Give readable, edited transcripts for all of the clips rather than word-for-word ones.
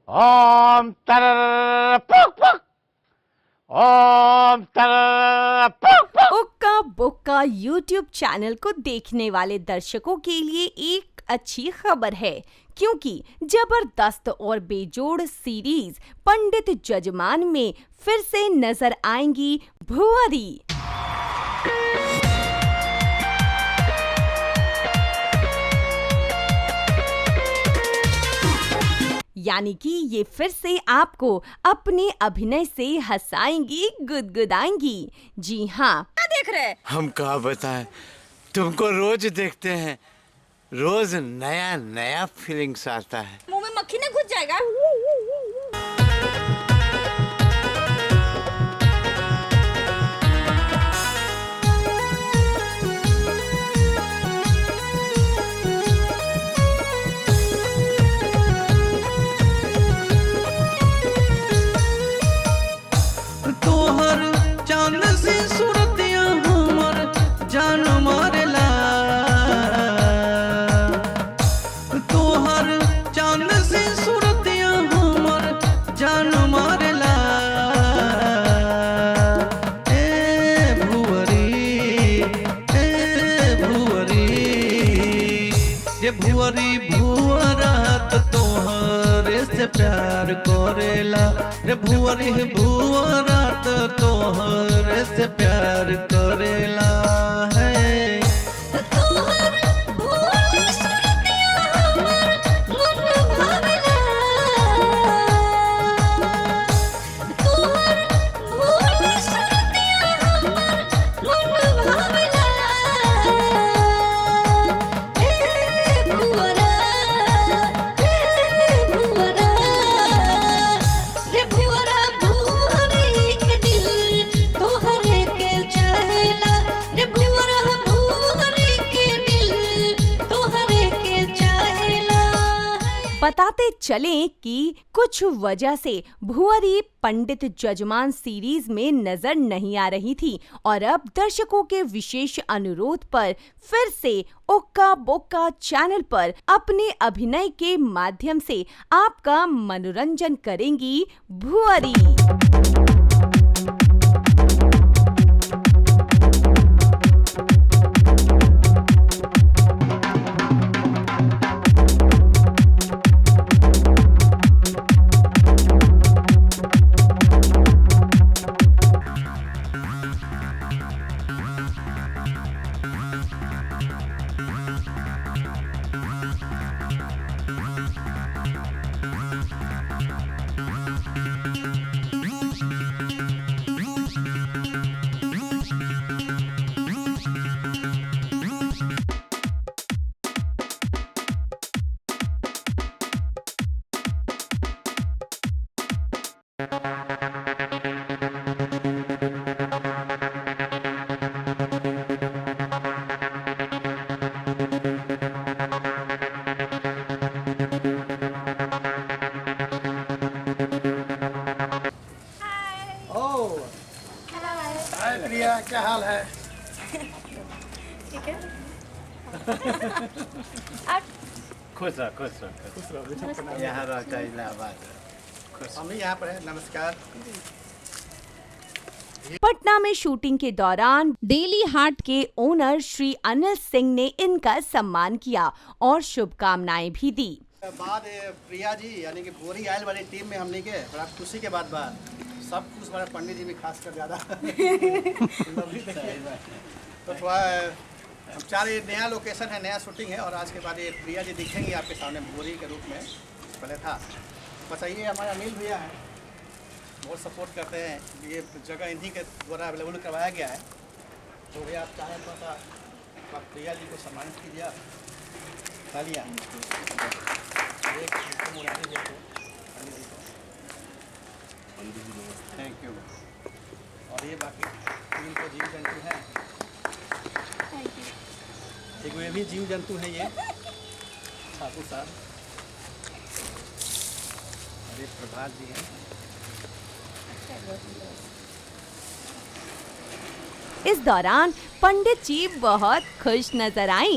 ओम तरर पुक पुक, ओम तरर पुक पुक। उक्का बुक्का यूट्यूब चैनल को देखने वाले दर्शकों के लिए एक अच्छी खबर है, क्योंकि जबरदस्त और बेजोड़ सीरीज पंडित जजमान में फिर से नजर आएंगी भुअरी। यानी कि ये फिर से आपको अपने अभिनय से हंसाएंगी, गुदगुदाएंगी। जी हाँ, क्या देख रहे? हम क्या बताएं, तुमको रोज देखते हैं, रोज नया नया फीलिंग्स आता है। मुंह में मक्खी ने घुस जाएगा। तोहर चांद सी सूरतिया हमर जान मारेला, तोहर चांद सी सूरतिया हमर जान मारेला। ए भुअरी, ए भुअरी, ये भुअरी भुअरात तोहरे से प्यार करेला। रे भुअरी भुअरात तोहरे से प्यार करेला है। बताते चलें कि कुछ वजह से भुअरी पंडित जजमान सीरीज में नजर नहीं आ रही थी और अब दर्शकों के विशेष अनुरोध पर फिर से उक्का बुक्का चैनल पर अपने अभिनय के माध्यम से आपका मनोरंजन करेंगी भुअरी। हाय प्रिया, क्या हाल है? ठीक है। खुश रहो, खुश रहो, खुश रहो। यहाँ रहता इलाहाबाद। हम भी यहाँ पर हैं। नमस्कार। पटना में शूटिंग के दौरान डेली हार्ट के ओनर श्री अनिल सिंह ने इनका सम्मान किया और शुभकामनाएं भी दी। बाद प्रिया जी यानी कि भुअरी आयल वाली टीम में हमने के बड़ा खुशी के बाद सब कुछ हमारे पंडित जी भी खास कर ज़्यादा तो थोड़ा हम चाह रहे नया लोकेशन है, नया शूटिंग है और आज के बाद ये प्रिया जी दिखेंगी आपके सामने भुअरी के रूप में। पहले था बस ये हमारे अनिल भैया हैं, बहुत सपोर्ट करते हैं। ये जगह इन्हीं के द्वारा अवेलेबल करवाया गया है, तो भैया आप चाहें थोड़ा सा आप प्रिया जी को सम्मानित कीजिए। आप तालियां। Thank you. और ये बाकी टीम को जीव जंतु हैं, एक वे भी जीव जंतु हैं ये ठाकुर साहब। अरे प्रभात जी हैं। इस दौरान पंडित जी बहुत खुश नजर आए।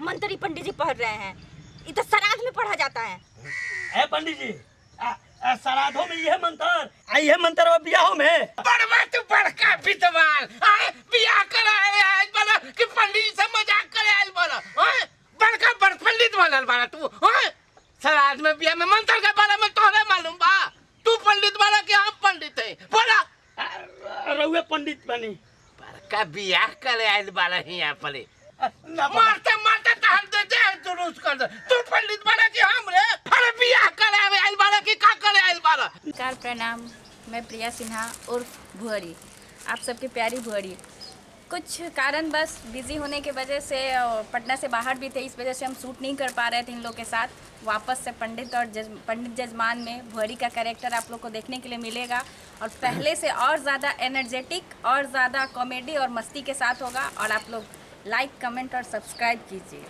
मंत्री पंडित जी पढ़ रहे हैं, ये तो श्राद्ध में पढ़ा जाता है। ए पंडित जी, श्राद्धों में यह मंत्र और बियाहों में बड़वा तू बड़का विद्वान बियाह कराए आयल बना कि पंडित जी से मजाक करे आयल बना बड़का बड़ पंडित बनल बना तू श्राद्ध में बियाह में मंत्र के बारे में तोहरे मालूम बा? तू पंडित बना कि हम पंडित है? बोला रहुए पंडित बनी बड़का बियाह करे आयल बना ही यहाँ पर मारते मारते तहल दे दे जुलूस कर दे। तू पंडित बना कि हम रे? अरे बियाह करे आयल बना कि का करे आयल बना? नमस्कार, प्रणाम। मैं प्रिया सिन्हा उर्फ भुअरी, आप सबकी प्यारी भुअरी। कुछ कारण बस बिजी होने की वजह से पटना से बाहर भी थे, इस वजह से हम शूट नहीं कर पा रहे थे इन लोग के साथ। वापस से पंडित और पंडित जजमान में भुअरी का कैरेक्टर आप लोग को देखने के लिए मिलेगा और पहले से और ज़्यादा एनर्जेटिक और ज़्यादा कॉमेडी और मस्ती के साथ होगा। और आप लोग लाइक, कमेंट और सब्सक्राइब कीजिए।